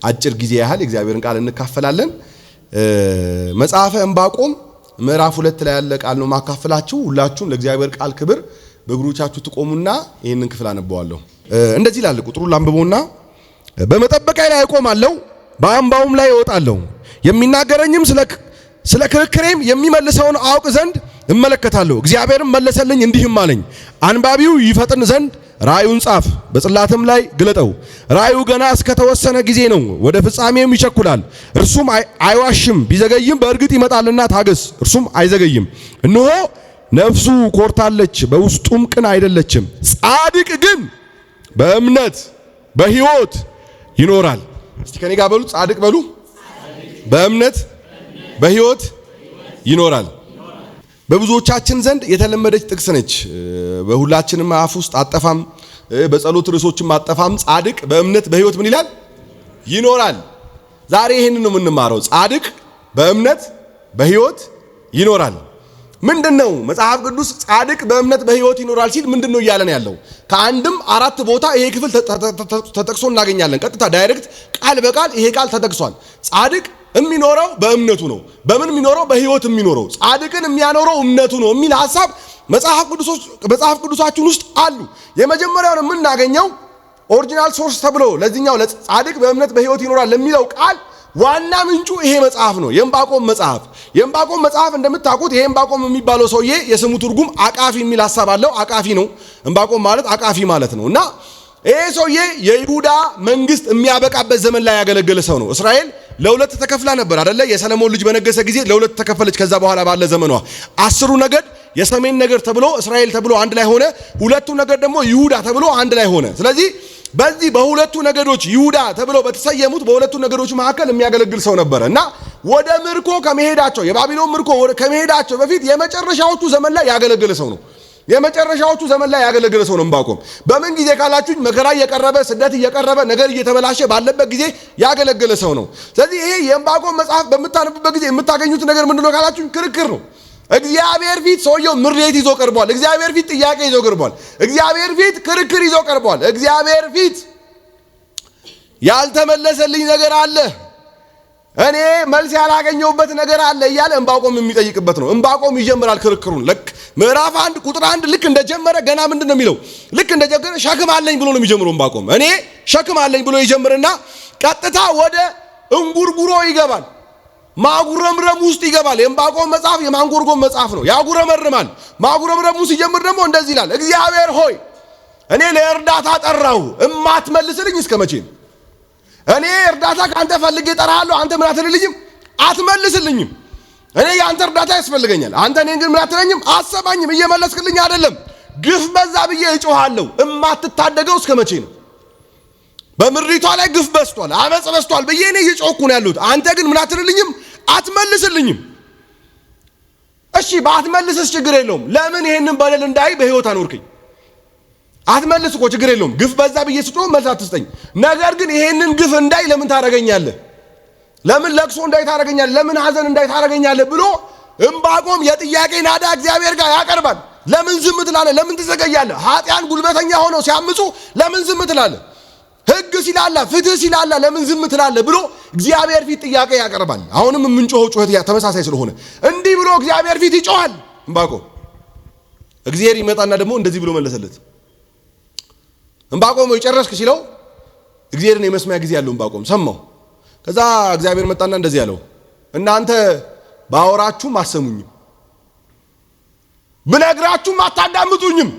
አጭር ጊዜ ያህል እግዚአብሔርን ቃል እንካፈላለን። መጽሐፈ ዕንባቆም ምዕራፍ 2 ላይ ያለ ቃል ነው ማካፈላችሁ። ሁላችሁም ለእግዚአብሔር ቃል ክብር በእግሮቻችሁ ትቆሙና ይሄንን ክፍል አነባዋለሁ። እንደዚህ ይላል። ቁጥሩን ላንብበውና በመጠበቂያ ላይ እቆማለሁ፣ በአምባውም ላይ እወጣለሁ፣ የሚናገረኝም ስለ ክርክሬም የሚመልሰውን አውቅ ዘንድ እመለከታለሁ። እግዚአብሔርም መለሰልኝ እንዲህም አለኝ፣ አንባቢው ይፈጥን ዘንድ ራእዩን ጻፍ፣ በጽላትም ላይ ግለጠው። ራእዩ ገና እስከተወሰነ ጊዜ ነው፣ ወደ ፍጻሜም ይቸኩላል። እርሱም አይዋሽም፣ ቢዘገይም በእርግጥ ይመጣልና ታገስ፣ እርሱም አይዘገይም። እነሆ ነፍሱ ኮርታለች፣ በውስጡም ቅን አይደለችም። ጻድቅ ግን በእምነት በሕይወት ይኖራል። እስቲ ከኔ ጋር በሉ፣ ጻድቅ በሉ፣ በእምነት በሕይወት ይኖራል። በብዙዎቻችን ዘንድ የተለመደች ጥቅስ ነች። በሁላችንም አፍ ውስጥ አጠፋም፣ በጸሎት ርዕሶችም አጠፋም። ጻድቅ በእምነት በሕይወት ምን ይላል? ይኖራል። ዛሬ ይሄንን ነው የምንማረው። ጻድቅ በእምነት በሕይወት ይኖራል። ምንድነው መጽሐፍ ቅዱስ ጻድቅ በእምነት በሕይወት ይኖራል ሲል ምንድነው እያለን ያለው? ከአንድም 4 ቦታ ይሄ ክፍል ተጠቅሶ እናገኛለን። ቀጥታ ዳይሬክት ቃል በቃል ይሄ ቃል ተጠቅሷል። ጻድቅ የሚኖረው በእምነቱ ነው። በምን የሚኖረው? በሕይወት የሚኖረው። ጻድቅን የሚያኖረው እምነቱ ነው የሚል ሐሳብ መጽሐፍ ቅዱሳችን ውስጥ አሉ። የመጀመሪያውን የምናገኘው ኦሪጂናል ሶርስ ተብሎ ለዚህኛው ለጻድቅ በእምነት በሕይወት ይኖራል ለሚለው ቃል ዋና ምንጩ ይሄ መጽሐፍ ነው፣ የዕንባቆም መጽሐፍ። የዕንባቆም መጽሐፍ እንደምታውቁት ይሄ ዕንባቆም የሚባለው ሰውዬ የስሙ ትርጉም አቃፊ የሚል ሐሳብ አለው። አቃፊ ነው። ዕንባቆም ማለት አቃፊ ማለት ነው። እና ይሄ ሰውዬ የይሁዳ መንግስት የሚያበቃበት ዘመን ላይ ያገለገለ ሰው ነው። እስራኤል ለሁለት ተከፍላ ነበር አይደለ? የሰለሞን ልጅ በነገሰ ጊዜ ለሁለት ተከፈለች። ከዛ በኋላ ባለ ዘመኗ 10 ነገድ የሰሜን ነገድ ተብሎ እስራኤል ተብሎ አንድ ላይ ሆነ። 2 ነገድ ደግሞ ይሁዳ ተብሎ አንድ ላይ ሆነ። ስለዚህ በዚህ በሁለቱ ነገዶች ይሁዳ ተብሎ በተሰየሙት በሁለቱ ነገዶች መካከል የሚያገለግል ሰው ነበረ እና ወደ ምርኮ ከመሄዳቸው የባቢሎን ምርኮ ከመሄዳቸው በፊት የመጨረሻዎቹ ዘመን ላይ ያገለገለ ሰው ነው። የመጨረሻዎቹ ዘመን ላይ ያገለገለ ሰው ነው ዕንባቆም። በምን ጊዜ ካላችሁኝ መከራ እየቀረበ ስደት እየቀረበ ነገር እየተበላሸ ባለበት ጊዜ ያገለገለ ሰው ነው። ስለዚህ ይሄ የዕንባቆም መጽሐፍ በምታነቡበት ጊዜ የምታገኙት ነገር ምንድነው ካላችሁኝ ክርክር ነው። እግዚአብሔር ፊት ሰውየው ምሬት ይዞ ቀርቧል። እግዚአብሔር ፊት ጥያቄ ይዞ ቀርቧል። እግዚአብሔር ፊት ክርክር ይዞ ቀርቧል። እግዚአብሔር ፊት ያልተመለሰልኝ ነገር አለ፣ እኔ መልስ ያላገኘሁበት ነገር አለ እያለ ዕንባቆም የሚጠይቅበት ነው። ዕንባቆም ይጀምራል ክርክሩን። ምዕራፍ 1 ቁጥር 1 ልክ እንደጀመረ ገና ምንድነው የሚለው? ልክ እንደጀመረ ሸክም አለኝ ብሎ ነው የሚጀምረው ዕንባቆም። እኔ ሸክም አለኝ ብሎ ይጀምርና ቀጥታ ወደ እንጉርጉሮ ይገባል። ማጉረምረም ውስጥ ይገባል። የዕንባቆም መጽሐፍ የማንጎርጎም መጽሐፍ ነው። ያጉረመርማል። ማጉረምረሙ ሲጀምር ደግሞ እንደዚህ ይላል፣ እግዚአብሔር ሆይ እኔ ለእርዳታ ጠራሁ፣ እማትመልስልኝ እስከ መቼ ነው? እኔ እርዳታ ካንተ ፈልጌ ጠራሃለሁ፣ አንተ ምን አትልልኝም? አትመልስልኝም። እኔ ያንተ እርዳታ ያስፈልገኛል፣ አንተ እኔን ግን ምን አትለኝም? አሰማኝም። እየመለስክልኝ አይደለም። ግፍ በዛ ብዬ እጮሃለሁ፣ እማትታደገው እስከ መቼ ነው? በምድሪቷ ላይ ግፍ በስቷል፣ አመጽ በስቷል ብዬ እኔ እየጮኩ ነው ያሉት። አንተ ግን ምን አትልልኝም? አትመልስልኝም። እሺ ባትመልስስ ችግር የለውም። ለምን ይሄንን በደል እንዳይ በሕይወት አኖርከኝ? አትመልስ እኮ ችግር የለውም። ግፍ በዛ ብዬ ስጮህ መልስ አትስጠኝ። ነገር ግን ይሄንን ግፍ እንዳይ ለምን ታረገኛለህ? ለምን ለቅሶ እንዳይ ታረገኛለህ? ለምን ሐዘን እንዳይ ታረገኛለህ? ብሎ ዕንባቆም የጥያቄ ናዳ እግዚአብሔር ጋር ያቀርባል። ለምን ዝም ትላለህ? ለምን ትዘገያለህ? ኃጢያን ጉልበተኛ ሆነው ሲያምፁ ለምን ዝም ትላለህ? ሕግ ሲላላ ፍትህ ሲላላ ለምን ዝም ትላለህ? ብሎ እግዚአብሔር ፊት ጥያቄ ያቀርባል። አሁንም የምንጮኸው ጩኸት ተመሳሳይ ስለሆነ እንዲህ ብሎ እግዚአብሔር ፊት ይጮሃል ዕንባቆም። እግዚአብሔር ይመጣና ደግሞ እንደዚህ ብሎ መለሰለት። ዕንባቆም ጨረስክ ሲለው እግዚአብሔርን የመስሚያ ጊዜ ያለው ዕንባቆም ሰማው። ከዛ እግዚአብሔር መጣና እንደዚህ ያለው፣ እናንተ ባወራችሁም አሰሙኝም፣ ብነግራችሁም አታዳምጡኝም።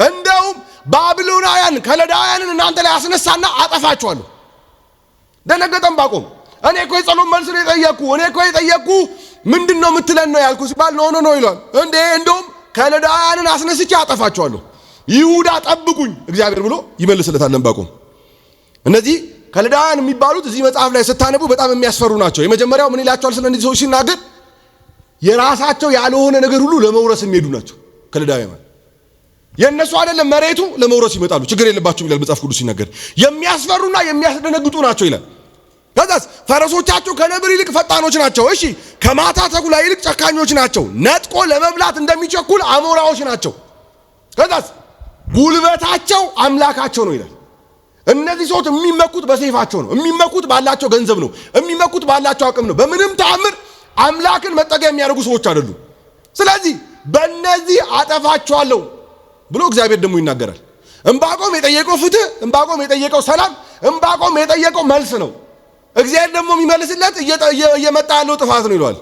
እንደውም ባቢሎናውያን ከለዳውያንን እናንተ ላይ አስነሳና አጠፋችኋለሁ። ደነገጠ ዕንባቆም። እኔ እኮ የጸሎት መልስ ነው የጠየቅኩ፣ እኔ እኮ የጠየቅኩ ምንድነው የምትለን ነው ያልኩ ሲባል ኖ ይሏል። እንዴ እንደውም ከለዳውያንን አስነስቼ አጠፋችኋለሁ፣ ይሁዳ ጠብቁኝ እግዚአብሔር ብሎ ይመልስለታል ዕንባቆም። እነዚህ ከለዳውያን የሚባሉት እዚህ መጽሐፍ ላይ ስታነቡ በጣም የሚያስፈሩ ናቸው። የመጀመሪያው ምን ይላቸዋል? ስለዚህ ሰዎች ሲናገር የራሳቸው ያልሆነ ነገር ሁሉ ለመውረስ የሚሄዱ ናቸው ከለዳውያን። የነሱ አይደለም መሬቱ ለመውረስ ይመጣሉ፣ ችግር የለባቸውም ይላል መጽሐፍ ቅዱስ ሲናገር። የሚያስፈሩና የሚያስደነግጡ ናቸው ይላል። ከዛስ ፈረሶቻቸው ከነብር ይልቅ ፈጣኖች ናቸው። እሺ ከማታ ተኩላ ይልቅ ጨካኞች ናቸው። ነጥቆ ለመብላት እንደሚቸኩል አሞራዎች ናቸው። ከዛስ ጉልበታቸው አምላካቸው ነው ይላል። እነዚህ ሰዎች የሚመኩት በሰይፋቸው ነው፣ የሚመኩት ባላቸው ገንዘብ ነው፣ የሚመኩት ባላቸው አቅም ነው። በምንም ተአምር አምላክን መጠጊያ የሚያደርጉ ሰዎች አይደሉም። ስለዚህ በእነዚህ አጠፋቸዋለሁ ብሎ እግዚአብሔር ደግሞ ይናገራል። ዕንባቆም የጠየቀው ፍትህ፣ ዕንባቆም የጠየቀው ሰላም፣ ዕንባቆም የጠየቀው መልስ ነው። እግዚአብሔር ደግሞ የሚመልስለት እየመጣ ያለው ጥፋት ነው ይለዋል።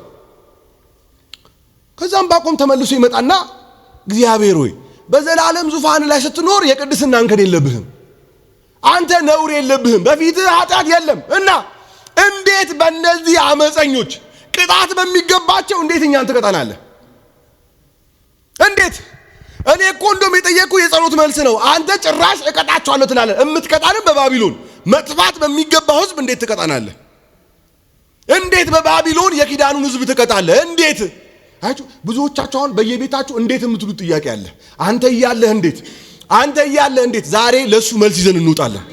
ከዛ ዕንባቆም ተመልሶ ይመጣና እግዚአብሔር ሆይ በዘላለም ዙፋን ላይ ስትኖር የቅድስና እንከን የለብህም፣ አንተ ነውር የለብህም፣ በፊትህ ኃጢአት የለም እና እንዴት በእነዚህ አመፀኞች ቅጣት በሚገባቸው እንዴት እኛን ትቀጣናለህ? እንዴት? እኔ እኮ እንደውም የጠየቅኩ የጸሎት መልስ ነው። አንተ ጭራሽ እቀጣቸዋለሁ ትላለህ። እምትቀጣንም በባቢሎን መጥፋት በሚገባው ሕዝብ እንዴት ትቀጣናለህ? እንዴት በባቢሎን የኪዳኑን ሕዝብ ትቀጣለህ? እንዴት? አያችሁ፣ ብዙዎቻችሁ አሁን በየቤታችሁ እንዴት የምትሉት ጥያቄ አለ። አንተ እያለህ እንዴት? አንተ እያለህ እንዴት? ዛሬ ለሱ መልስ ይዘን እንውጣለን።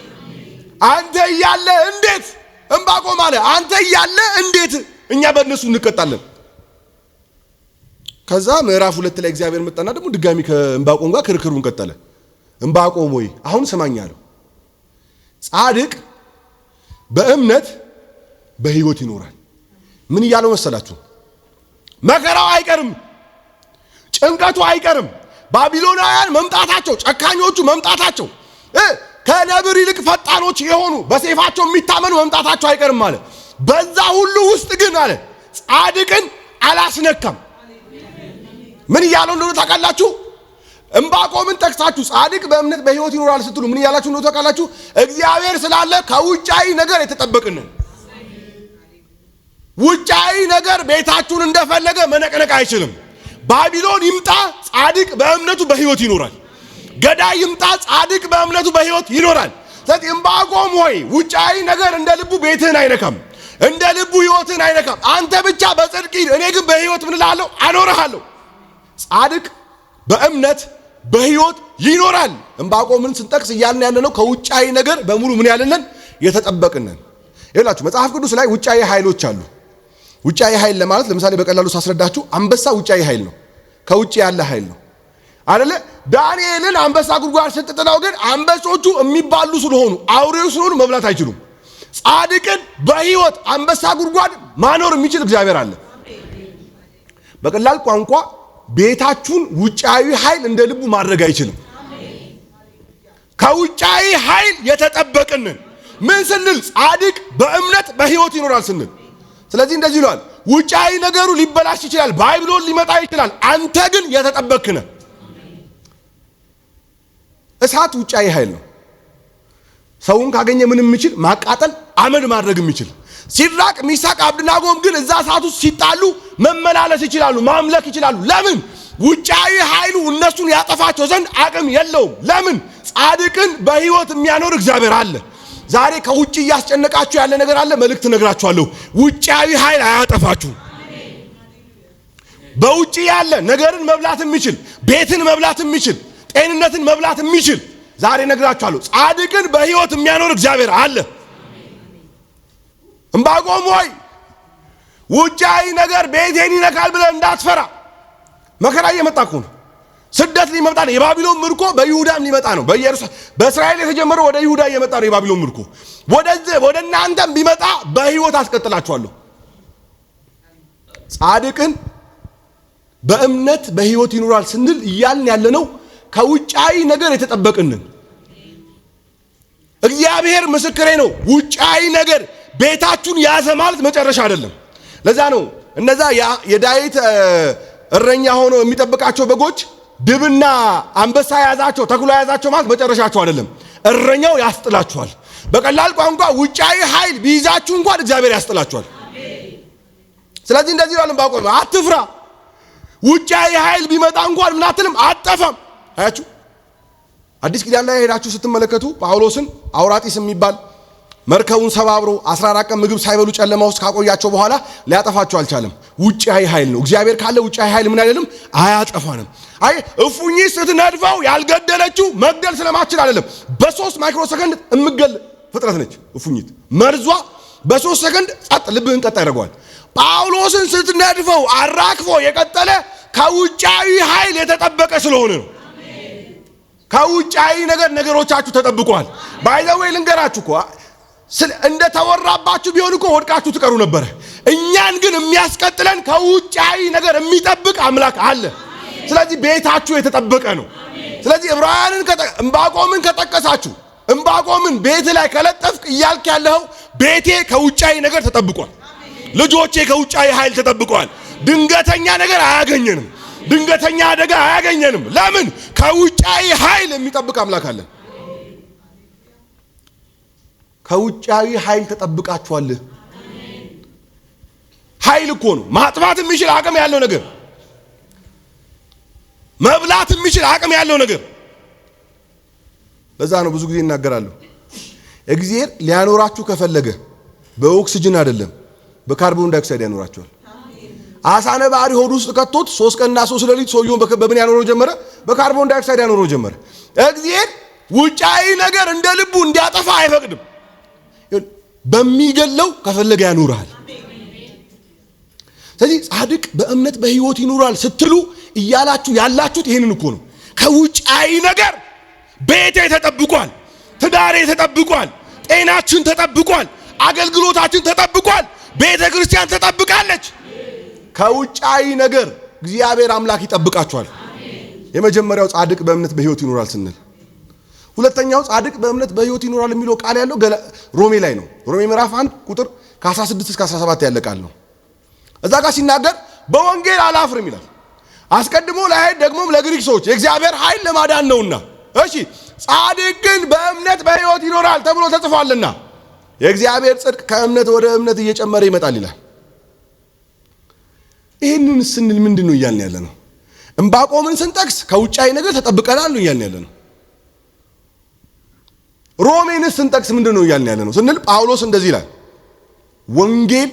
አንተ እያለህ እንዴት? ዕንባቆም አለ አንተ እያለህ እንዴት እኛ በእነሱ እንቀጣለን? ከዛ ምዕራፍ 2 ላይ እግዚአብሔር መጣና ደግሞ ድጋሚ ከዕንባቆም ጋር ክርክሩን ቀጠለ። ዕንባቆም ሆይ አሁን ስማኝ አለው። ጻድቅ በእምነት በሕይወት ይኖራል። ምን እያለው መሰላችሁ? መከራው አይቀርም፣ ጭንቀቱ አይቀርም፣ ባቢሎናውያን መምጣታቸው፣ ጨካኞቹ መምጣታቸው፣ ከነብር ይልቅ ፈጣኖች የሆኑ በሰይፋቸው የሚታመኑ መምጣታቸው አይቀርም አለ። በዛ ሁሉ ውስጥ ግን አለ ጻድቅን አላስነካም። ምን እያለው እንደሆነ ታውቃላችሁ? ዕንባቆምን ጠቅሳችሁ ጻድቅ በእምነት በሕይወት ይኖራል ስትሉ ምን እያላችሁ እንደሆነ ታውቃላችሁ? እግዚአብሔር ስላለ ከውጫዊ ነገር የተጠበቅን። ውጫዊ ነገር ቤታችሁን እንደፈለገ መነቅነቅ አይችልም። ባቢሎን ይምጣ፣ ጻድቅ በእምነቱ በሕይወት ይኖራል። ገዳይ ይምጣ፣ ጻድቅ በእምነቱ በሕይወት ይኖራል። ስለዚህ ዕንባቆም ሆይ ውጫዊ ነገር እንደ ልቡ ቤትህን አይነካም፣ እንደ ልቡ ሕይወትህን አይነካም። አንተ ብቻ በጽድቅ እኔ ግን በሕይወት ምን እልሃለሁ አኖርሃለሁ። ጻድቅ በእምነት በሕይወት ይኖራል። ዕንባቆምን ስንጠቅስ እያልን ያለነው ከውጫዊ ነገር በሙሉ ምን ያለንን የተጠበቅንን። ይላችሁ መጽሐፍ ቅዱስ ላይ ውጫዊ ኃይሎች አሉ። ውጫዊ ኃይል ለማለት ለምሳሌ በቀላሉ ሳስረዳችሁ አንበሳ ውጫዊ ኃይል ነው፣ ከውጭ ያለ ኃይል ነው አይደለ? ዳንኤልን አንበሳ ጉድጓድ ስትጥለው ግን አንበሶቹ የሚባሉ ስለሆኑ አውሬዎች ስለሆኑ መብላት አይችሉም። ጻድቅን በሕይወት አንበሳ ጉድጓድ ማኖር የሚችል እግዚአብሔር አለ። በቀላል ቋንቋ ቤታችሁን ውጫዊ ኃይል እንደ ልቡ ማድረግ አይችልም። ከውጫዊ ኃይል የተጠበቅንን ምን ስንል? ጻድቅ በእምነት በሕይወት ይኖራል ስንል። ስለዚህ እንደዚህ ይሏል፣ ውጫዊ ነገሩ ሊበላሽ ይችላል፣ ባቢሎን ሊመጣ ይችላል፣ አንተ ግን የተጠበቅነ። እሳት ውጫዊ ኃይል ነው። ሰውን ካገኘ ምን የሚችል ማቃጠል፣ አመድ ማድረግ የሚችል። ሲድራቅ ሚሳቅ አብደናጎም ግን እዛ እሳት ውስጥ ሲጣሉ መመላለስ ይችላሉ፣ ማምለክ ይችላሉ። ለምን? ውጫዊ ኃይሉ እነሱን ያጠፋቸው ዘንድ አቅም የለውም። ለምን? ጻድቅን በሕይወት የሚያኖር እግዚአብሔር አለ። ዛሬ ከውጭ እያስጨነቃችሁ ያለ ነገር አለ። መልእክት ነግራችኋለሁ። ውጫዊ ኃይል አያጠፋችሁ። በውጭ ያለ ነገርን መብላት የሚችል፣ ቤትን መብላት የሚችል፣ ጤንነትን መብላት የሚችል ዛሬ ነግራችኋለሁ። ጻድቅን በሕይወት የሚያኖር እግዚአብሔር አለ። ዕንባቆም ሆይ ውጫዊ ነገር ቤቴን ይነካል ብለህ እንዳትፈራ። መከራ እየመጣ እኮ ነው። ስደት ሊመጣ ነው። የባቢሎን ምርኮ በይሁዳም ሊመጣ ነው። በእስራኤል የተጀመረው ወደ ይሁዳ እየመጣ ነው። የባቢሎን ምርኮ ወደ እናንተም ቢመጣ በሕይወት አስቀጥላችኋለሁ። ጻድቅን በእምነት በሕይወት ይኖራል ስንል እያልን ያለነው ከውጫዊ ነገር የተጠበቅንን። እግዚአብሔር ምስክሬ ነው። ውጫዊ ነገር ቤታችሁን ያዘ ማለት መጨረሻ አይደለም። ለዛ ነው እነዛ የዳዊት እረኛ ሆኖ የሚጠብቃቸው በጎች ድብና አንበሳ ያዛቸው፣ ተኩላ ያዛቸው ማለት መጨረሻቸው አይደለም። እረኛው ያስጥላችኋል። በቀላል ቋንቋ ውጫዊ ኃይል ቢይዛችሁ እንኳን እግዚአብሔር ያስጥላችኋል። ስለዚህ እንደዚህ ይላል ዕንባቆም፣ አትፍራ። ውጫዊ ኃይል ቢመጣ እንኳን ምን አትልም፣ አትጠፋም። አያችሁ፣ አዲስ ኪዳን ላይ ሄዳችሁ ስትመለከቱ ጳውሎስን አውራጢስ የሚባል መርከቡን ሰባብሮ 14 ቀን ምግብ ሳይበሉ ጨለማ ውስጥ ካቆያቸው በኋላ ሊያጠፋቸው አልቻለም። ውጫዊ ኃይል ነው። እግዚአብሔር ካለ ውጫዊ ኃይል ምን አይደለም፣ አያጠፋንም። አይ እፉኝ ስትነድፈው ያልገደለችው መግደል ስለማትችል አይደለም። በ3 ማይክሮ ሰከንድ እምገል ፍጥረት ነች እፉኝት። መርዟ በ3 ሰከንድ ጸጥ ልብህን ቀጥ ያደርገዋል። ጳውሎስን ስትነድፈው አራክፎ የቀጠለ ከውጫዊ ኃይል የተጠበቀ ስለሆነ ነው። ከውጫዊ ነገር ነገሮቻችሁ ተጠብቋል። ባይዘው ልንገራችሁ እኮ እንደ ተወራባችሁ ቢሆን እኮ ወድቃችሁ ትቀሩ ነበር። እኛን ግን የሚያስቀጥለን ከውጫዊ ነገር የሚጠብቅ አምላክ አለ። ስለዚህ ቤታችሁ የተጠበቀ ነው። ስለዚህ ዕብራውያንን ዕንባቆምን ከጠቀሳችሁ ዕንባቆምን ቤት ላይ ከለጠፍክ እያልክ ያለው ቤቴ ከውጫዊ ነገር ተጠብቋል። ልጆቼ ከውጫዊ ኃይል ተጠብቋል። ድንገተኛ ነገር አያገኘንም። ድንገተኛ አደጋ አያገኘንም። ለምን? ከውጫዊ ኃይል የሚጠብቅ አምላክ አለ። ከውጫዊ ኃይል ተጠብቃችኋል። ኃይል እኮ ነው ማጥፋት የሚችል አቅም ያለው ነገር፣ መብላት የሚችል አቅም ያለው ነገር። ለዛ ነው ብዙ ጊዜ እናገራለሁ እግዚአብሔር ሊያኖራችሁ ከፈለገ በኦክሲጅን አይደለም በካርቦን ዳይኦክሳይድ ያኖራችኋል። አሳ ነባሪ ሆድ ውስጥ ከቶት 3 ቀንና 3 ሌሊት ሰውየውን በምን ያኖረው ጀመረ? በካርቦን ዳይኦክሳይድ ያኖረው ጀመረ። እግዚአብሔር ውጫዊ ነገር እንደ ልቡ እንዲያጠፋ አይፈቅድም። በሚገለው ከፈለገ ያኖራል። ስለዚህ ጻድቅ በእምነት በሕይወት ይኖራል ስትሉ እያላችሁ ያላችሁት ይሄንን እኮ ነው። ከውጫዊ ነገር ቤቴ ተጠብቋል፣ ትዳሬ ተጠብቋል፣ ጤናችን ተጠብቋል፣ አገልግሎታችን ተጠብቋል፣ ቤተ ክርስቲያን ተጠብቃለች። ከውጫዊ ነገር እግዚአብሔር አምላክ ይጠብቃችኋል። የመጀመሪያው ጻድቅ በእምነት በሕይወት ይኖራል ስንል፣ ሁለተኛው ጻድቅ በእምነት በሕይወት ይኖራል የሚለው ቃል ያለው ሮሜ ላይ ነው። ሮሜ ምዕራፍ 1 ቁጥር ከ16 እስከ 17 ያለ ቃል ነው። እዛ ጋር ሲናገር በወንጌል አላፍርም ይላል። አስቀድሞ ለአይሁድ ደግሞም ለግሪክ ሰዎች የእግዚአብሔር ኃይል ለማዳን ነውና፣ እሺ ጻድቅ ግን በእምነት በሕይወት ይኖራል ተብሎ ተጽፏልና የእግዚአብሔር ጽድቅ ከእምነት ወደ እምነት እየጨመረ ይመጣል ይላል። ይህንን ስንል ምንድን ነው እያልን ያለ ነው? ዕንባቆምን ስንጠቅስ ከውጫዊ ነገር ተጠብቀናል ነው እያልን ያለ ነው። ሮሜንስ ስንጠቅስ ምንድን ነው እያልን ያለ ነው ስንል ጳውሎስ እንደዚህ ይላል፣ ወንጌል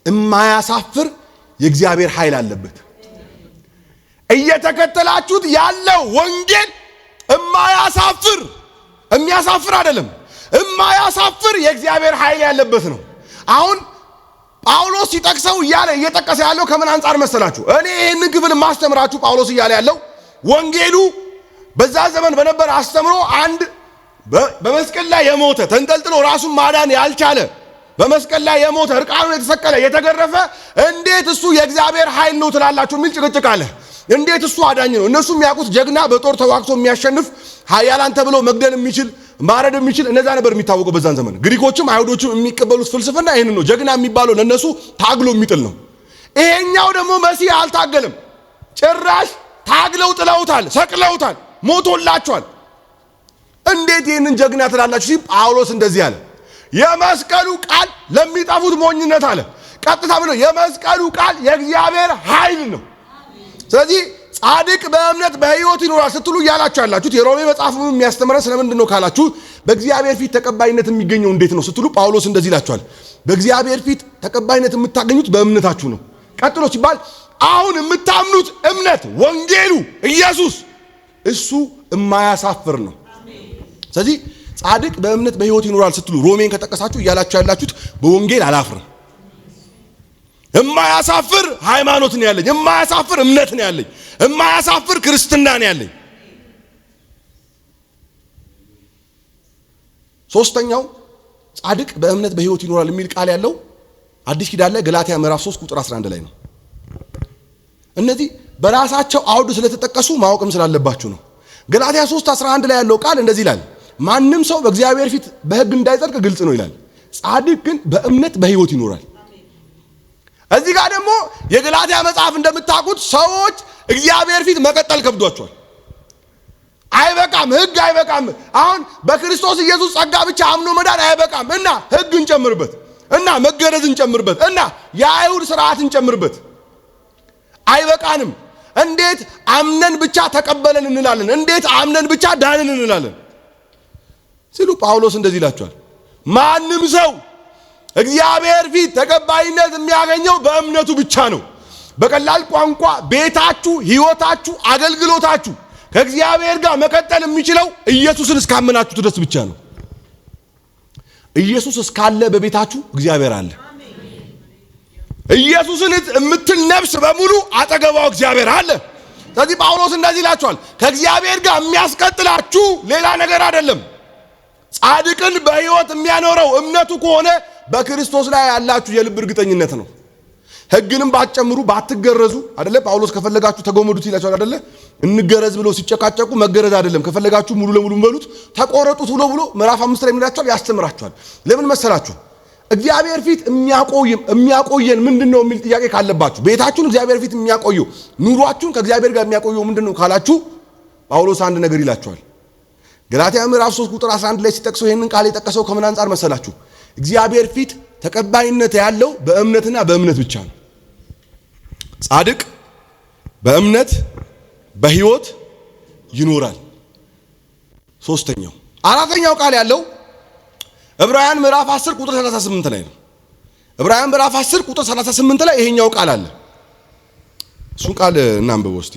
የማያሳፍር የእግዚአብሔር ኃይል አለበት። እየተከተላችሁት ያለው ወንጌል የማያሳፍር የሚያሳፍር አይደለም፣ የማያሳፍር የእግዚአብሔር ኃይል ያለበት ነው። አሁን ጳውሎስ ሲጠቅሰው እየጠቀሰ ያለው ከምን አንጻር መሰላችሁ? እኔ ይህንን ክፍል ማስተምራችሁ ጳውሎስ እያለ ያለው ወንጌሉ በዛ ዘመን በነበረ አስተምሮ አንድ በመስቀል ላይ የሞተ ተንጠልጥሎ ራሱን ማዳን ያልቻለ በመስቀል ላይ የሞተ እርቃኑን የተሰቀለ የተገረፈ እንዴት እሱ የእግዚአብሔር ኃይል ነው ትላላችሁ የሚል ጭቅጭቅ አለ። እንዴት እሱ አዳኝ ነው? እነሱ የሚያውቁት ጀግና በጦር ተዋግቶ የሚያሸንፍ ኃያላን ተብሎ መግደል የሚችል ማረድ የሚችል እነዛ ነበር የሚታወቀው በዛን ዘመን። ግሪኮችም አይሁዶችም የሚቀበሉት ፍልስፍና ይሄን ነው። ጀግና የሚባለው ለነሱ ታግሎ የሚጥል ነው። ይሄኛው ደግሞ መሲህ አልታገለም። ጭራሽ ታግለው ጥለውታል፣ ሰቅለውታል፣ ሞቶላቸዋል። እንዴት ይህንን ጀግና ትላላችሁ ሲል ጳውሎስ እንደዚህ አለ፣ የመስቀሉ ቃል ለሚጠፉት ሞኝነት አለ። ቀጥታ ብሎ የመስቀሉ ቃል የእግዚአብሔር ኃይል ነው። ስለዚህ ጻድቅ በእምነት በሕይወት ይኖራል ስትሉ እያላችሁ ያላችሁት የሮሜ መጽሐፍ የሚያስተምረን ስለምንድን ነው ካላችሁ በእግዚአብሔር ፊት ተቀባይነት የሚገኘው እንዴት ነው ስትሉ ጳውሎስ እንደዚህ ይላችኋል፣ በእግዚአብሔር ፊት ተቀባይነት የምታገኙት በእምነታችሁ ነው። ቀጥሎ ሲባል አሁን የምታምኑት እምነት ወንጌሉ ኢየሱስ እሱ የማያሳፍር ነው። ስለዚህ ጻድቅ በእምነት በሕይወት ይኖራል ስትሉ ሮሜን ከጠቀሳችሁ እያላችሁ ያላችሁት በወንጌል አላፍርም፣ የማያሳፍር ሃይማኖት ነው ያለኝ፣ የማያሳፍር እምነት ነው ያለኝ፣ የማያሳፍር ክርስትና ነው ያለኝ። ሶስተኛው ጻድቅ በእምነት በሕይወት ይኖራል የሚል ቃል ያለው አዲስ ኪዳን ላይ ገላትያ ምዕራፍ 3 ቁጥር 11 ላይ ነው። እነዚህ በራሳቸው አውድ ስለተጠቀሱ ማወቅም ስላለባችሁ ነው። ገላትያ 3:11 ላይ ያለው ቃል እንደዚህ ይላል፣ ማንም ሰው በእግዚአብሔር ፊት በሕግ እንዳይጸድቅ ግልጽ ነው ይላል፣ ጻድቅ ግን በእምነት በሕይወት ይኖራል። እዚህ ጋር ደግሞ የገላትያ መጽሐፍ እንደምታውቁት ሰዎች እግዚአብሔር ፊት መቀጠል ከብዷቸዋል። አይበቃም፣ ሕግ አይበቃም። አሁን በክርስቶስ ኢየሱስ ጸጋ ብቻ አምኖ መዳን አይበቃም እና ሕግ እንጨምርበት እና መገረዝ እንጨምርበት እና የአይሁድ ስርዓት እንጨምርበት፣ አይበቃንም። እንዴት አምነን ብቻ ተቀበለን እንላለን? እንዴት አምነን ብቻ ዳንን እንላለን? ሲሉ ጳውሎስ እንደዚህ ይላቸዋል፣ ማንም ሰው እግዚአብሔር ፊት ተቀባይነት የሚያገኘው በእምነቱ ብቻ ነው። በቀላል ቋንቋ ቤታችሁ፣ ሕይወታችሁ፣ አገልግሎታችሁ ከእግዚአብሔር ጋር መቀጠል የሚችለው ኢየሱስን እስካመናችሁ ድረስ ብቻ ነው። ኢየሱስ እስካለ በቤታችሁ እግዚአብሔር አለ። ኢየሱስን የምትል ነፍስ በሙሉ አጠገባው እግዚአብሔር አለ። ስለዚህ ጳውሎስ እንደዚህ ይላችኋል፣ ከእግዚአብሔር ጋር የሚያስቀጥላችሁ ሌላ ነገር አይደለም። ጻድቅን በሕይወት የሚያኖረው እምነቱ ከሆነ በክርስቶስ ላይ ያላችሁ የልብ እርግጠኝነት ነው። ሕግንም ባትጨምሩ ባትገረዙ አይደለ? ጳውሎስ ከፈለጋችሁ ተጎመዱት ይላችኋል አይደለ? እንገረዝ ብሎ ሲጨቃጨቁ መገረዝ አይደለም፣ ከፈለጋችሁ ሙሉ ለሙሉ በሉት ተቆረጡት ብሎ ምዕራፍ 5 ላይ ይላችኋል፣ ያስተምራችኋል። ለምን መሰላችሁ? እግዚአብሔር ፊት የሚያቆየን ምንድነው የሚል ጥያቄ ካለባችሁ፣ ቤታችሁን እግዚአብሔር ፊት የሚያቆየው ኑሯችሁን ከእግዚአብሔር ጋር የሚያቆየው ምንድነው ካላችሁ፣ ጳውሎስ አንድ ነገር ይላችኋል። ገላትያ ምዕራፍ 3 ቁጥር 11 ላይ ሲጠቅሰው ይሄንን ቃል የጠቀሰው ከምን አንፃር መሰላችሁ? እግዚአብሔር ፊት ተቀባይነት ያለው በእምነትና በእምነት ብቻ ነው። ጻድቅ በእምነት በሕይወት ይኖራል። ሶስተኛው አራተኛው ቃል ያለው ዕብራውያን ምዕራፍ 10 ቁጥር 38 ላይ ነው። ዕብራውያን ምዕራፍ 10 ቁጥር 38 ላይ ይሄኛው ቃል አለ። እሱን ቃል እናንብበው እስቲ።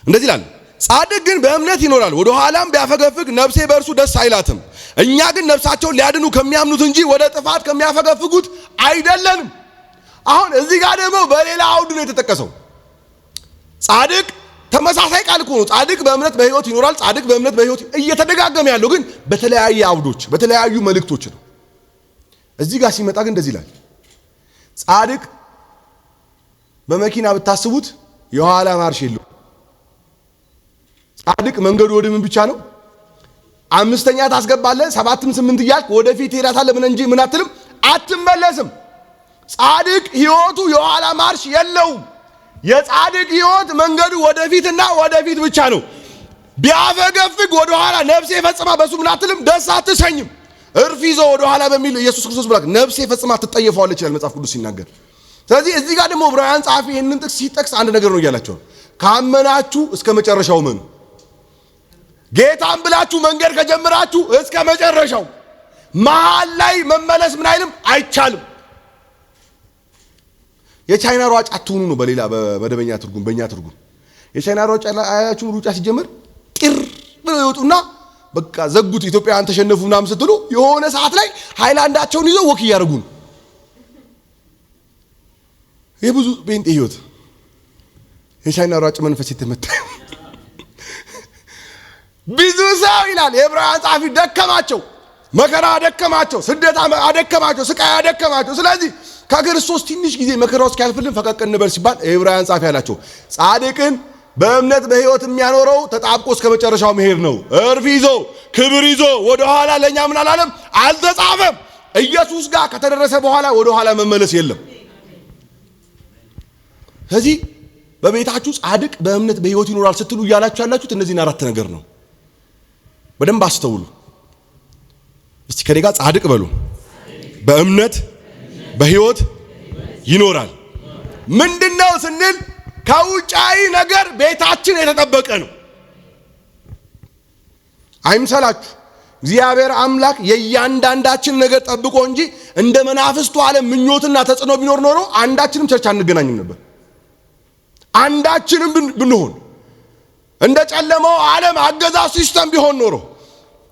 እንደዚህ ይላል፣ ጻድቅ ግን በእምነት ይኖራል፣ ወደ ኋላም ቢያፈገፍግ ነፍሴ በእርሱ ደስ አይላትም። እኛ ግን ነፍሳቸውን ሊያድኑ ከሚያምኑት እንጂ ወደ ጥፋት ከሚያፈገፍጉት አይደለንም። አሁን እዚህ ጋር ደግሞ በሌላ አውድ ነው የተጠቀሰው። ጻድቅ ተመሳሳይ ቃል እኮ ነው። ጻድቅ በእምነት በሕይወት ይኖራል፣ ጻድቅ በእምነት በሕይወት እየተደጋገመ ያለው ግን በተለያየ አውዶች በተለያዩ መልእክቶች ነው። እዚህ ጋር ሲመጣ ግን እንደዚህ ይላል፣ ጻድቅ በመኪና ብታስቡት የኋላ ማርሽ የለው። ጻድቅ መንገዱ ወደ ምን ብቻ ነው? አምስተኛ ታስገባለህ፣ 7ም 8 እያልክ ወደፊት ሄዳታለህ። ምን እንጂ ምን አትልም፣ አትመለስም። ጻድቅ ሕይወቱ የኋላ ማርሽ የለውም። የጻድቅ ሕይወት መንገዱ ወደፊትና ወደፊት ብቻ ነው። ቢያፈገፍግ ወደ ኋላ ነፍሴ ፈጽማ በሱ ምን አትልም፣ ደስ አትሰኝም። እርፍ ይዞ ወደ ኋላ በሚል ኢየሱስ ክርስቶስ ብሏል። ነፍሴ ፈጽማ ትጠየፈዋለች ይላል መጽሐፍ ቅዱስ ሲናገር። ስለዚህ እዚህ ጋር ደግሞ ዕብራውያን ጸሐፊ ይህንን ጥቅስ ሲጠቅስ አንድ ነገር ነው እያላቸው፣ ካመናችሁ እስከ መጨረሻው መኑ። ጌታን ብላችሁ መንገድ ከጀመራችሁ እስከ መጨረሻው መሃል ላይ መመለስ ምን አይልም አይቻልም። የቻይና ሯጭ አትሁኑ ነው በሌላ በመደበኛ ትርጉም። በእኛ ትርጉም የቻይና ሯጭ አያችሁ ሩጫ ሲጀምር ጢር ብለው ይወጡና በቃ ዘጉት። ኢትዮጵያውያን ተሸነፉ ምናምን ስትሉ የሆነ ሰዓት ላይ ሃይላንዳቸውን ይዘው ወክ እያደረጉ ነው። የብዙ ጴንጤ ህይወት የቻይና ሯጭ መንፈስ የተመታ ብዙ ሰው ይላል የዕብራውያን ጸሐፊ ደከማቸው፣ መከራ አደከማቸው፣ ስደት አደከማቸው፣ ስቃይ አደከማቸው። ስለዚህ ከክርስቶስ ትንሽ ጊዜ መከራው እስኪያልፍልን ፈቀቅ እንበል ሲባል የዕብራውያን ጸሐፊ ያላቸው ጻድቅን በእምነት በሕይወት የሚያኖረው ተጣብቆ እስከ መጨረሻው መሄድ ነው። እርፍ ይዞ ክብር ይዞ ወደ ኋላ ለኛ ምን አላለም አልተጻፈም። ኢየሱስ ጋር ከተደረሰ በኋላ ወደ ኋላ መመለስ የለም። ስለዚህ በቤታችሁ ጻድቅ በእምነት በሕይወት ይኖራል ስትሉ እያላችሁ ያላችሁት እነዚህን አራት ነገር ነው። በደንብ አስተውሉ እስቲ። ከኔ ጋር ጻድቅ በሉ። በእምነት በሕይወት ይኖራል። ምንድነው ስንል ከውጫዊ ነገር ቤታችን የተጠበቀ ነው። አይምሰላችሁ፣ እግዚአብሔር አምላክ የእያንዳንዳችን ነገር ጠብቆ እንጂ እንደ መናፍስቱ ዓለም ምኞትና ተጽዕኖ ቢኖር ኖሮ አንዳችንም ቸርች አንገናኝም ነበር። አንዳችንም ብንሆን እንደ ጨለማው ዓለም አገዛዝ ሲስተም ቢሆን ኖሮ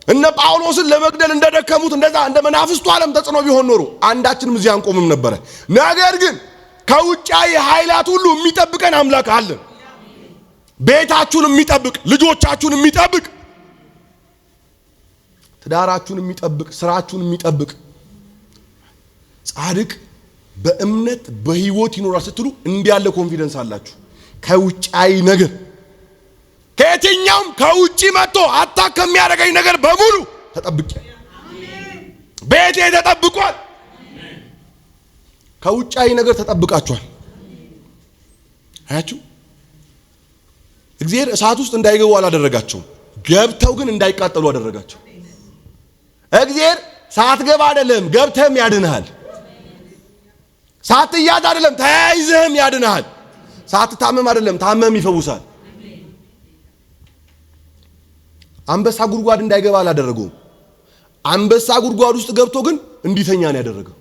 እነ ጳውሎስን ለመግደል እንደደከሙት እንደዛ እንደ መናፍስቱ ዓለም ተጽዕኖ ቢሆን ኖሮ አንዳችንም እዚህ አንቆምም ነበር። ነገር ግን ከውጫዊ ኃይላት ሁሉ የሚጠብቀን አምላክ አለ። ቤታችሁን የሚጠብቅ፣ ልጆቻችሁን የሚጠብቅ፣ ትዳራችሁን የሚጠብቅ፣ ስራችሁን የሚጠብቅ ጻድቅ በእምነት በሕይወት ይኖራል ስትሉ እንዲህ ያለ ኮንፊደንስ አላችሁ። ከውጫዊ ነገር ከየትኛውም ከውጪ መጥቶ አታክ ከሚያደርገኝ ነገር በሙሉ ተጠብቄ ቤቴ ተጠብቋል። ከውጫዊ ነገር ተጠብቃችኋል። አያችሁ፣ እግዚአብሔር እሳት ውስጥ እንዳይገቡ አላደረጋቸውም፣ ገብተው ግን እንዳይቃጠሉ አደረጋቸው። እግዚአብሔር ሳትገባ አይደለም ገብተህም ያድንሃል። ሳትያዝ አይደለም ተያይዘህም ያድንሃል። ሳትታመም አይደለም ታመም ይፈውሳል። አንበሳ ጉድጓድ እንዳይገባ አላደረገውም። አንበሳ ጉድጓድ ውስጥ ገብቶ ግን እንዲተኛ ነው ያደረገው።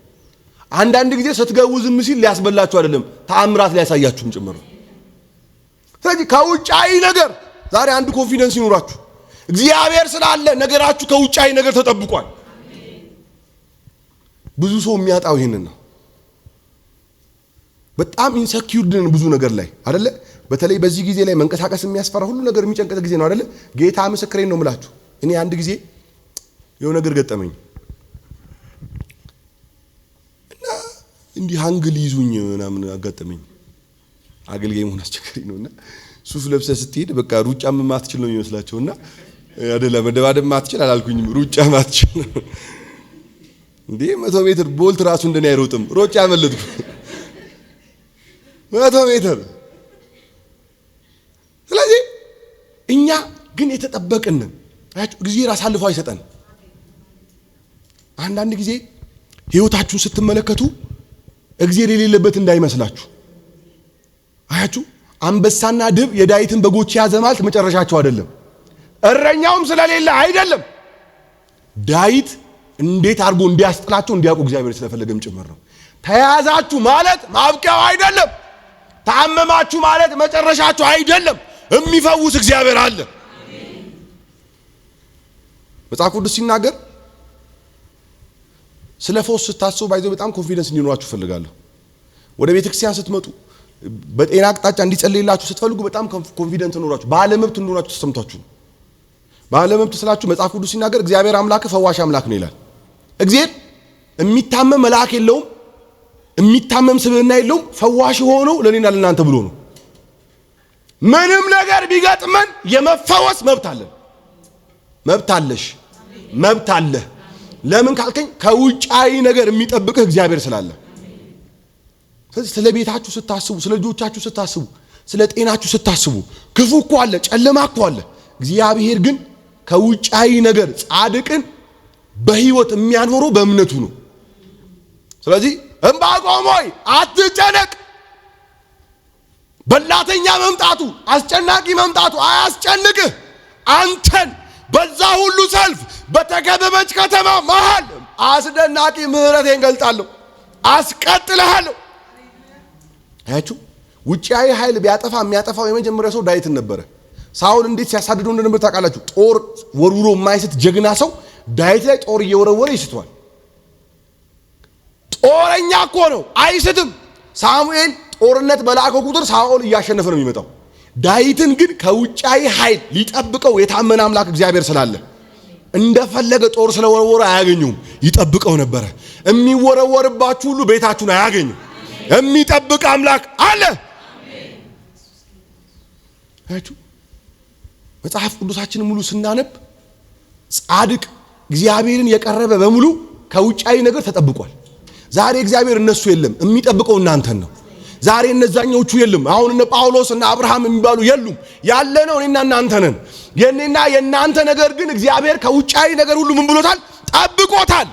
አንዳንድ ጊዜ ስትገቡ ዝም ሲል ሊያስበላችሁ አይደለም ተአምራት ሊያሳያችሁም ጭምር። ስለዚህ ከውጫዊ ነገር ዛሬ አንድ ኮንፊደንስ ይኖራችሁ፣ እግዚአብሔር ስላለ ነገራችሁ ከውጫዊ ነገር ተጠብቋል። ብዙ ሰው የሚያጣው ይሄንን ነው። በጣም ኢንሰኪውርድ ነን ብዙ ነገር ላይ አይደለ? በተለይ በዚህ ጊዜ ላይ መንቀሳቀስ የሚያስፈራ ሁሉ ነገር የሚጨንቀት ጊዜ ነው አይደል? ጌታ ምስክሬን ነው የምላችሁ። እኔ አንድ ጊዜ የሆነ ነገር ገጠመኝ እና እንዲህ አንግል ይዙኝ ምናምን አጋጠመኝ። አገልጋይ መሆን አስቸጋሪ ነውና ሱፍ ለብሰህ ስትሄድ በቃ ሩጫም ማትችል ነው የሚመስላቸውና አይደለም መደባደብ ማትችል አላልኩኝም፣ ሩጫ ማትችል እንዴ 100 ሜትር ቦልት ራሱ እንደኔ አይሮጥም። ሮጫ አመለጥኩ 100 ሜትር። ስለዚህ እኛ ግን የተጠበቅን አያችሁ፣ እግዚአብሔር አሳልፎ አይሰጠን። አንዳንድ ጊዜ ህይወታችሁን ስትመለከቱ እግዚአብሔር የሌለበት እንዳይመስላችሁ። አያችሁ፣ አንበሳና ድብ የዳዊትን በጎች ያዘ ማለት መጨረሻቸው አይደለም። እረኛውም ስለሌለ አይደለም። ዳዊት እንዴት አድርጎ እንዲያስጥላቸው እንዲያውቁ እግዚአብሔር ስለፈለገም ጭምር ነው። ተያዛችሁ ማለት ማብቂያው አይደለም። ታመማችሁ ማለት መጨረሻችሁ አይደለም። የሚፈውስ እግዚአብሔር አለ። መጽሐፍ ቅዱስ ሲናገር ስለ ፈውስ ስታስቡ ባይዘው በጣም ኮንፊደንስ እንዲኖራችሁ ፈልጋለሁ። ወደ ቤተክርስቲያን ስትመጡ በጤና አቅጣጫ እንዲጸልይላችሁ ስትፈልጉ በጣም ኮንፊደንስ እንኖራችሁ፣ ባለመብት እንኖራችሁ ተሰምታችሁ። ባለመብት ስላችሁ መጽሐፍ ቅዱስ ሲናገር እግዚአብሔር አምላክ ፈዋሽ አምላክ ነው ይላል። እግዚአብሔር የሚታመም መልአክ የለውም፣ የሚታመም ስብዕና የለውም። ፈዋሽ ሆኖ ለኔና ለናንተ ብሎ ነው። ምንም ነገር ቢገጥመን የመፈወስ መብት አለን። መብት አለሽ፣ መብት አለ። ለምን ካልከኝ ከውጫዊ ነገር የሚጠብቅህ እግዚአብሔር ስላለ። ስለዚህ ስለ ቤታችሁ ስታስቡ፣ ስለ ልጆቻችሁ ስታስቡ፣ ስለ ጤናችሁ ስታስቡ ክፉ እኮ አለ፣ ጨለማ እኮ አለ። እግዚአብሔር ግን ከውጫዊ ነገር ጻድቅን በህይወት የሚያኖረው በእምነቱ ነው። ስለዚህ ዕንባቆም ሆይ አትጨነቅ። በላተኛ መምጣቱ፣ አስጨናቂ መምጣቱ አያስጨንቅህ። አንተን በዛ ሁሉ ሰልፍ በተከበበች ከተማ መሃል አስደናቂ ምህረቴን ገልጣለሁ፣ አስቀጥልሃለሁ። አያችሁ፣ ውጫዊ ኃይል ቢያጠፋ የሚያጠፋው የመጀመሪያ ሰው ዳዊትን ነበረ። ሳውል እንዴት ሲያሳድደው እንደነበር ታውቃላችሁ? ጦር ወርውሮ የማይስት ጀግና ሰው ዳዊት ላይ ጦር እየወረወረ ይስቷል። ጦረኛ እኮ ነው፣ አይስትም። ሳሙኤል ጦርነት በላከው ቁጥር ሳኦል እያሸነፈ ነው የሚመጣው። ዳዊትን ግን ከውጫዊ ኃይል ሊጠብቀው የታመነ አምላክ እግዚአብሔር ስላለ እንደፈለገ ጦር ስለወረወረ አያገኙም፣ ይጠብቀው ነበረ። የሚወረወርባችሁ ሁሉ ቤታችሁን አያገኙም። የሚጠብቅ አምላክ አለ። አያችሁ፣ መጽሐፍ ቅዱሳችን ሙሉ ስናነብ ጻድቅ እግዚአብሔርን የቀረበ በሙሉ ከውጫዊ ነገር ተጠብቋል። ዛሬ እግዚአብሔር እነሱ የለም፣ የሚጠብቀው እናንተን ነው። ዛሬ እነዛኞቹ የለም። አሁን እነ ጳውሎስ እና አብርሃም የሚባሉ የሉም። ያለነው እኔና እናንተ ነን። የኔና የናንተ ነገር ግን እግዚአብሔር ከውጫዊ ነገር ሁሉ ምን ብሎታል? ጠብቆታል።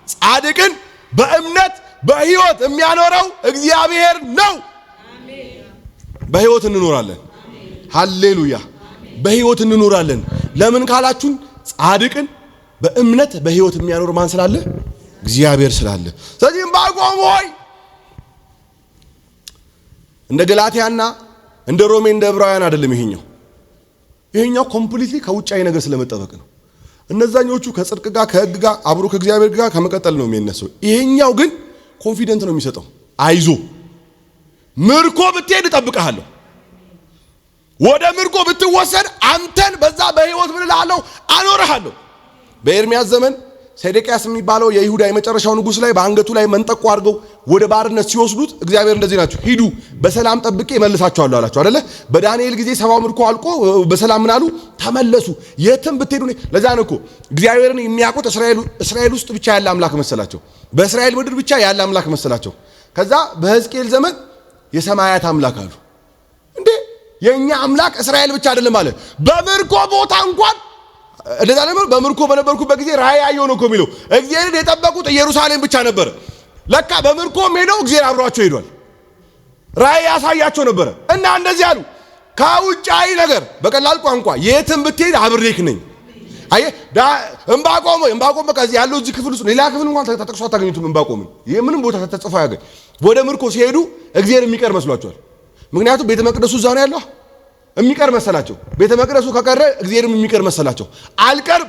ጻድቅን በእምነት በህይወት የሚያኖረው እግዚአብሔር ነው። በህይወት እንኖራለን። ሃሌሉያ! በህይወት እንኖራለን። ለምን ካላችሁን ጻድቅን በእምነት በህይወት የሚያኖር ማን ስላለ? እግዚአብሔር ስላለ። ስለዚህ ዕንባቆም ሆይ እንደ ገላትያና እንደ ሮሜ እንደ ዕብራውያን አይደለም። ይሄኛው ኮምፕሊትሊ ከውጫዊ ነገር ስለመጠበቅ ነው። እነዛኞቹ ከጽድቅ ጋር ከህግ ጋር አብሮ ከእግዚአብሔር ጋር ከመቀጠል ነው የሚነሳው። ይሄኛው ግን ኮንፊደንት ነው የሚሰጠው። አይዞ ምርኮ ብትሄድ እጠብቅሃለሁ። ወደ ምርኮ ብትወሰድ አንተን በዛ በህይወት ምን እልሃለሁ? አኖርሃለሁ። በኤርሚያስ ዘመን ሴዴቅያስ የሚባለው የይሁዳ የመጨረሻው ንጉስ ላይ በአንገቱ ላይ መንጠቆ አድርገው ወደ ባርነት ሲወስዱት እግዚአብሔር እንደዚህ ናቸው፣ ሂዱ በሰላም ጠብቄ መልሳቸዋለሁ አላቸው አይደለ? በዳንኤል ጊዜ 70 ምርኮ አልቆ በሰላም ምን አሉ? ተመለሱ። የትም ብትሄዱ ለዛ ነው እኮ እግዚአብሔርን የሚያውቁት እስራኤል ውስጥ ብቻ ያለ አምላክ መሰላቸው። በእስራኤል ምድር ብቻ ያለ አምላክ መሰላቸው። ከዛ በሕዝቅኤል ዘመን የሰማያት አምላክ አሉ። እንዴ የኛ አምላክ እስራኤል ብቻ አይደለም ማለት በምርኮ ቦታ እንኳን እንደዛ ነበር። በምርኮ በነበርኩበት ጊዜ ራእይ አየሁ ነው እኮ የሚለው። እግዚአብሔርን የጠበቁት ኢየሩሳሌም ብቻ ነበር። ለካ በምርኮም ሄደው እግዚአብሔር አብሯቸው ሄዷል። ራእይ ያሳያቸው ነበር። እና እንደዚህ አሉ፣ ከውጫዊ ነገር በቀላል ቋንቋ የትም ብትሄድ አብሬክ ነኝ። አየ ዕንባቆም በቃ እዚህ ያለው እዚህ ክፍል ውስጥ ሌላ ክፍል እንኳን ተጠቅሶ አታገኙትም። ዕንባቆም የምንም ቦታ ተጽፎ ያገኝ። ወደ ምርኮ ሲሄዱ እግዚአብሔር የሚቀር መስሏቸዋል። ምክንያቱም ቤተ መቅደሱ እዛው ነው ያለው። የሚቀር መሰላቸው። ቤተ መቅደሱ ከቀረ እግዚአብሔርም የሚቀር መሰላቸው። አልቀርም፣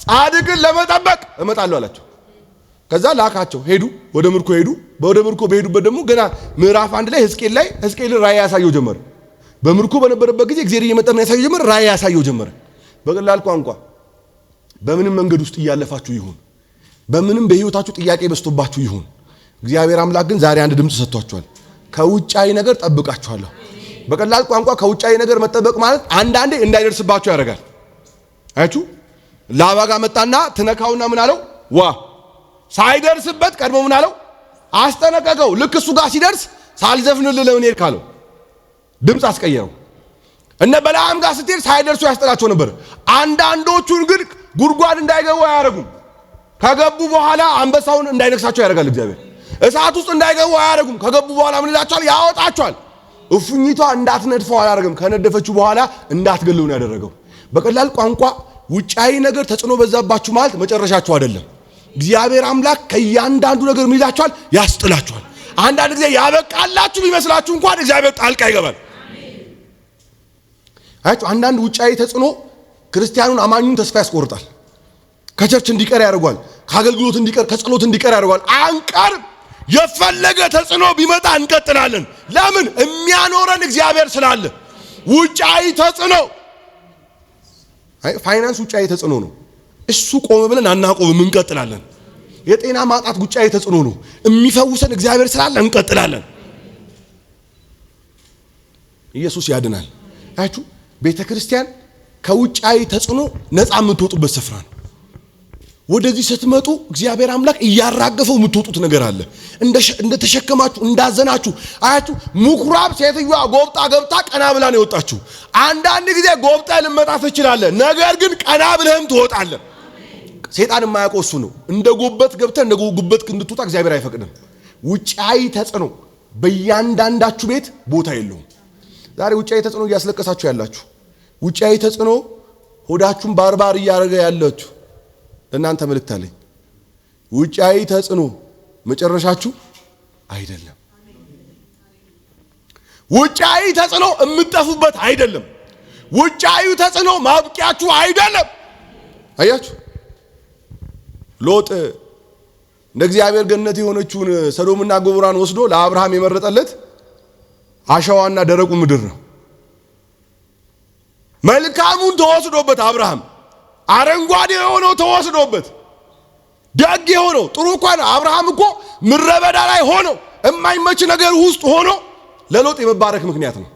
ጻድቅን ለመጠበቅ እመጣለሁ አላቸው። ከዛ ላካቸው፣ ሄዱ፣ ወደ ምርኮ ሄዱ። ወደ ምርኮ በሄዱበት ደግሞ ገና ምዕራፍ 1 ላይ ሕዝቅኤልን ራእይ ያሳየው ጀመረ። በምርኮ በነበረበት ጊዜ እግዚአብሔር እየመጣና ያሳየው ጀመረ፣ ራእይ ያሳየው ጀመረ። በቀላል ቋንቋ በምንም መንገድ ውስጥ እያለፋችሁ ይሁን፣ በምንም በህይወታችሁ ጥያቄ በስቶባችሁ ይሁን፣ እግዚአብሔር አምላክ ግን ዛሬ አንድ ድምጽ ሰጥቷችኋል። ከውጫዊ ነገር ጠብቃችኋለሁ። በቀላል ቋንቋ ከውጫዊ ነገር መጠበቅ ማለት አንዳንዴ እንዳይደርስባችሁ ያደርጋል። አያችሁ ላባ ጋር መጣና ትነካውና ምን አለው? ዋ ሳይደርስበት ቀድሞ ምን አለው? አስጠነቀቀው። ልክ እሱ ጋር ሲደርስ ሳልዘፍንልህ ለምን ሄድክ አለው። ድምጽ አስቀየረው። እነ በለዓም ጋር ስትሄድ ሳይደርሱ ያስጠላቸው ነበር። አንዳንዶቹን ግን ጉድጓድ እንዳይገቡ አያረጉም። ከገቡ በኋላ አንበሳውን እንዳይነክሳቸው ያደርጋል እግዚአብሔር። እሳት ውስጥ እንዳይገቡ አያረጉም። ከገቡ በኋላ ምን ይላቸዋል? ያወጣቸዋል። እፉኝቷ እንዳትነድፈው አላረገም። ከነደፈችው በኋላ እንዳትገለው ነው ያደረገው። በቀላል ቋንቋ ውጫዊ ነገር ተጽዕኖ በዛባችሁ ማለት መጨረሻችሁ አይደለም። እግዚአብሔር አምላክ ከእያንዳንዱ ነገር ምን ይላችኋል? ያስጥላችኋል። አንዳንድ ጊዜ ያበቃላችሁ ቢመስላችሁ እንኳን እግዚአብሔር ጣልቃ ይገባል። አያችሁ አንዳንድ ውጫዊ ተጽዕኖ ክርስቲያኑን አማኙን ተስፋ ያስቆርጣል። ከቸርች እንዲቀር ያደርጋል። ከአገልግሎት እንዲቀር፣ ከጸሎት እንዲቀር ያደርጋል። አንቀርም። የፈለገ ተጽዕኖ ቢመጣ እንቀጥላለን። ለምን? የሚያኖረን እግዚአብሔር ስላለ። ውጫዊ ተጽዕኖ ፋይናንስ ውጫዊ ተጽዕኖ ነው። እሱ ቆመ ብለን አናቆምም፣ እንቀጥላለን። የጤና ማጣት ውጫዊ ተጽዕኖ ነው። የሚፈውሰን እግዚአብሔር ስላለ እንቀጥላለን። ኢየሱስ ያድናል። አያችሁ ቤተክርስቲያን ከውጫዊ ተጽዕኖ ነፃ የምትወጡበት ስፍራ ነው። ወደዚህ ስትመጡ እግዚአብሔር አምላክ እያራገፈው የምትወጡት ነገር አለ። እንደተሸከማችሁ እንዳዘናችሁ አያችሁ። ምኩራብ ሴትዮዋ ጎብጣ ገብታ ቀና ብላ ነው የወጣችሁ። አንዳንድ ጊዜ ጎብጣ ልመጣ ትችላለህ፣ ነገር ግን ቀና ብለህም ትወጣለህ። ሰይጣን የማያውቀው እሱ ነው። እንደ ጎበት ገብተህ እንደ ጎበት እንድትወጣ እግዚአብሔር አይፈቅድም። ውጫዊ ተጽዕኖ በእያንዳንዳችሁ ቤት ቦታ የለውም። ዛሬ ውጫዊ ተጽዕኖ እያስለቀሳችሁ ያላችሁ፣ ውጫዊ ተጽዕኖ ሆዳችሁን ባርባር እያደረገ ያላችሁ እናንተ መልእክት አለኝ። ውጫዊ ተጽዕኖ መጨረሻችሁ አይደለም። ውጫዊ ተጽዕኖ የምትጠፉበት አይደለም። ውጫዊ ተጽዕኖ ማብቂያችሁ አይደለም። አያችሁ ሎጥ እንደ እግዚአብሔር ገነት የሆነችውን ሰዶምና ገሞራን ወስዶ ለአብርሃም የመረጠለት አሸዋና ደረቁ ምድር ነው። መልካሙን ተወስዶበት አብርሃም አረንጓዴ የሆነው ተወስዶበት ደግ የሆነው ጥሩ እንኳን አብርሃም እኮ ምረበዳ ላይ ሆኖ የማይመች ነገር ውስጥ ሆኖ ለሎጥ የመባረክ ምክንያት ነው።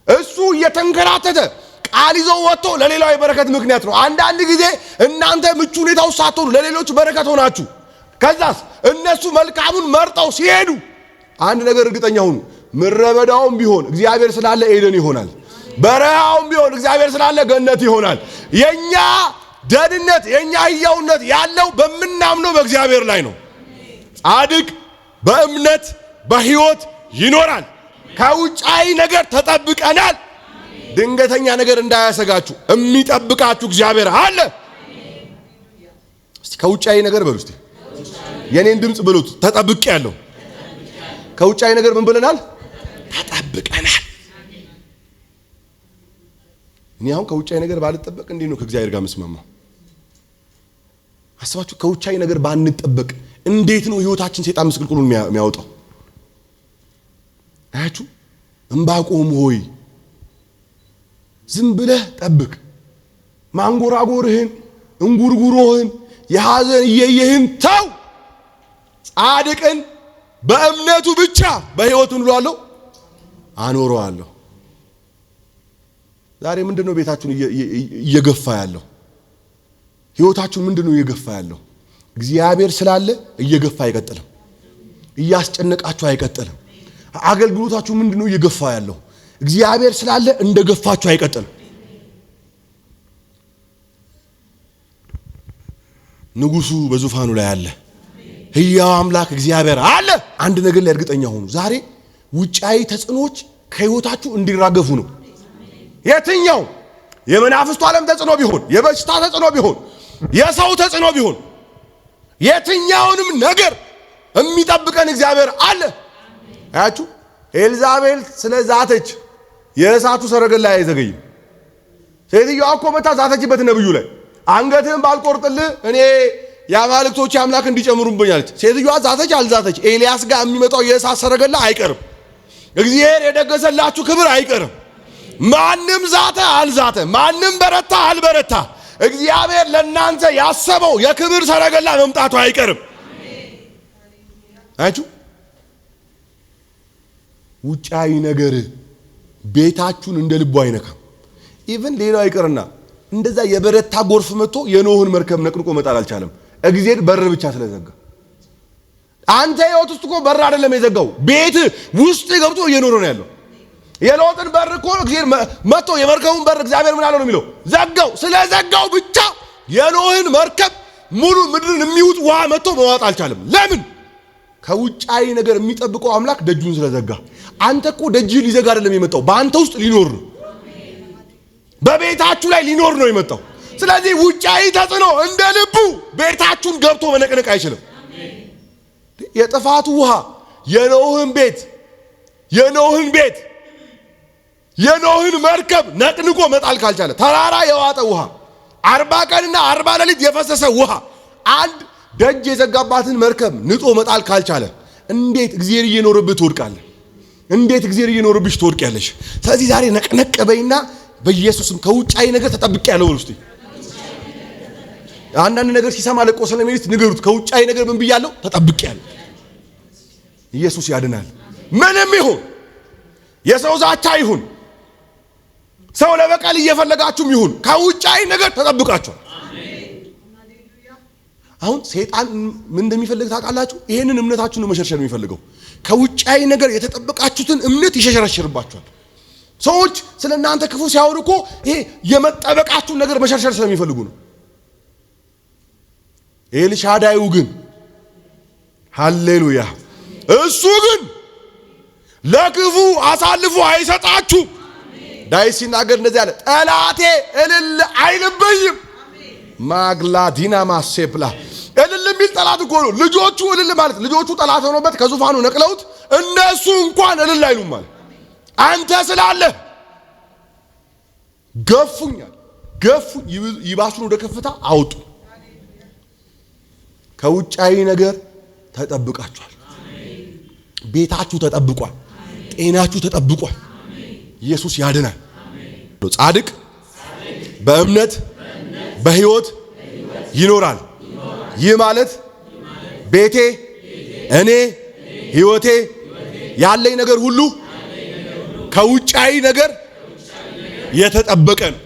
እሱ እየተንከራተተ ቃል ይዞ ወጥቶ ለሌላው የበረከት ምክንያት ነው። አንዳንድ ጊዜ እናንተ ምቹ ሁኔታ ውስጥ ሳትሆኑ ለሌሎች በረከት ሆናችሁ ከዛስ እነሱ መልካሙን መርጠው ሲሄዱ አንድ ነገር እርግጠኛ ሁኑ፣ ምረበዳውም ቢሆን እግዚአብሔር ስላለ ኤደን ይሆናል። በረሃውም ቢሆን እግዚአብሔር ስላለ ገነት ይሆናል። የኛ ደህንነት የኛ ሕያውነት ያለው በምናምነው በእግዚአብሔር ላይ ነው። ጻድቅ በእምነት በሕይወት ይኖራል። ከውጫዊ ነገር ተጠብቀናል። ድንገተኛ ነገር እንዳያሰጋችሁ የሚጠብቃችሁ እግዚአብሔር አለ። እስቲ ከውጫዊ ነገር በሉ። እስቲ የኔን ድምጽ ብሉት። ተጠብቄያለሁ። ከውጫዊ ነገር ምን ብለናል? ተጠብቀናል። እኔ አሁን ከውጫዊ ነገር ባልጠበቅ እንዴት ነው ከእግዚአብሔር ጋር መስማማው? አስባችሁ ከውጫዊ ነገር ባንጠበቅ እንዴት ነው ህይወታችን ሰይጣን ምስቅልቅሉን የሚያወጣው? አያችሁ ዕንባቆም ሆይ ዝም ብለህ ጠብቅ። ማንጎራጎርህን እንጉርጉሮህን የሐዘን እየየህን ተው። ጻድቅን በእምነቱ ብቻ በሕይወቱ እንሏለሁ አኖረዋለሁ። ዛሬ ምንድነው ቤታችሁን እየገፋ ያለው? ሕይወታችሁን ምንድነው እየገፋ ያለው? እግዚአብሔር ስላለ እየገፋ አይቀጥልም። እያስጨነቃችሁ አይቀጥልም። አገልግሎታችሁ ምንድነው እየገፋ ያለው? እግዚአብሔር ስላለ እንደገፋችሁ አይቀጥልም። ንጉሱ በዙፋኑ ላይ አለ። ሕያው አምላክ እግዚአብሔር አለ። አንድ ነገር ላይ እርግጠኛ ሁኑ። ዛሬ ውጫዊ ተጽዕኖዎች ከሕይወታችሁ እንዲራገፉ ነው። የትኛው የመናፍስቱ ዓለም ተጽዕኖ ቢሆን፣ የበሽታ ተጽዕኖ ቢሆን፣ የሰው ተጽዕኖ ቢሆን፣ የትኛውንም ነገር የሚጠብቀን እግዚአብሔር አለ። አያችሁ ኤልዛቤል ስለዛተች የእሳቱ ሰረገላ አይዘገይም። ሴትዮዋ እኮ መታ ዛተችበት ነብዩ ላይ። አንገትህን ባልቆርጥልህ እኔ የአማልክቶች አምላክ እንዲጨምሩብኝ አለች። ሴትዮዋ ዛተች አልዛተች ኤልያስ ጋር የሚመጣው የእሳት ሰረገላ አይቀርም። እግዚአብሔር የደገሰላችሁ ክብር አይቀርም። ማንም ዛተ አልዛተ፣ ማንም በረታ አልበረታ፣ እግዚአብሔር ለእናንተ ያሰበው የክብር ሰረገላ መምጣቱ አይቀርም። አያችሁ? ውጫዊ ነገር ቤታችሁን እንደ ልቡ አይነካም። ኢቭን ሌላው ይቀርና እንደዛ የበረታ ጎርፍ መጥቶ የኖህን መርከብ ነቅንቆ መጣል አልቻለም። እግዚአብሔር በር ብቻ ስለዘጋ። አንተ ህይወት ውስጥ እኮ በር አይደለም የዘጋው፣ ቤት ውስጥ ገብቶ እየኖረ ነው ያለው። የሎጥን በር እኮ እግዚአብሔር መጥቶ የመርከቡን በር እግዚአብሔር ምን አለው ነው የሚለው? ዘጋው። ስለዘጋው ብቻ የኖህን መርከብ ሙሉ ምድርን የሚውጥ ውሃ መጥቶ መዋጥ አልቻለም። ለምን? ከውጫዊ ነገር የሚጠብቀው አምላክ ደጁን ስለዘጋ። አንተ እኮ ደጅህን ሊዘጋ አይደለም የመጣው፣ በአንተ ውስጥ ሊኖር ነው። በቤታችሁ ላይ ሊኖር ነው የመጣው። ስለዚህ ውጫዊ ተጽዕኖ እንደ ልቡ ቤታችሁን ገብቶ መነቅነቅ አይችልም። የጥፋቱ ውሃ የኖህን መርከብ ነቅንቆ መጣል ካልቻለ፣ ተራራ የዋጠ ውሃ 40 ቀንና 40 ሌሊት የፈሰሰ ውሃ አንድ ደጅ የዘጋባትን መርከብ ንጦ መጣል ካልቻለ እንዴት እግዚአብሔር እየኖርብህ ትወድቃለህ? እንዴት እግዚአብሔር እየኖርብሽ ትወድቂያለሽ? ስለዚህ ዛሬ ነቅነቅ በይና በኢየሱስም ከውጫዊ ነገር ተጠብቄ ያለው ውስጥ አንዳንድ ነገር ሲሰማ ለቆ ስለሚሉት ንገሩት። ከውጫዊ ነገር ምን ብያለሁ? ተጠብቄ ያለው። ኢየሱስ ያድናል። ምንም ይሁን የሰው ዛቻ ይሁን ሰው ለበቀል እየፈለጋችሁም ይሁን ከውጫዊ ነገር ተጠብቃችኋል። አሁን ሰይጣን ምን እንደሚፈልግ ታውቃላችሁ? ይሄንን እምነታችሁን መሸርሸር የሚፈልገው ከውጫዊ ነገር የተጠበቃችሁትን እምነት ይሸሸረሽርባችኋል። ሰዎች ስለናንተ ክፉ ሲያወሩ እኮ ይሄ የመጠበቃችሁን ነገር መሸርሸር ስለሚፈልጉ ነው። ኤልሻዳዩ ግን ሃሌሉያ፣ እሱ ግን ለክፉ አሳልፎ አይሰጣችሁ። ዳዊት ሲናገር እንደዚህ አለ፣ ጠላቴ እልል አይልብኝም። ማግላዲና ማሴፕላ እልል የሚል ጠላት እኮ ነው። ልጆቹ እልል ማለት ልጆቹ ጠላት ሆኖበት ከዙፋኑ ነቅለውት እነሱ እንኳን እልል አይሉም ማለት አንተ ስላለህ ገፉኛል፣ ገፉኝ፣ ይባሱን ወደ ከፍታ አውጡ። ከውጫዊ ነገር ተጠብቃችኋል። ቤታችሁ ተጠብቋል። ጤናችሁ ተጠብቋል። ኢየሱስ ያድናል። ጻድቅ በእምነት በሕይወት ይኖራል። ይህ ማለት ቤቴ፣ እኔ፣ ሕይወቴ ያለኝ ነገር ሁሉ ከውጫዊ ነገር የተጠበቀ ነው።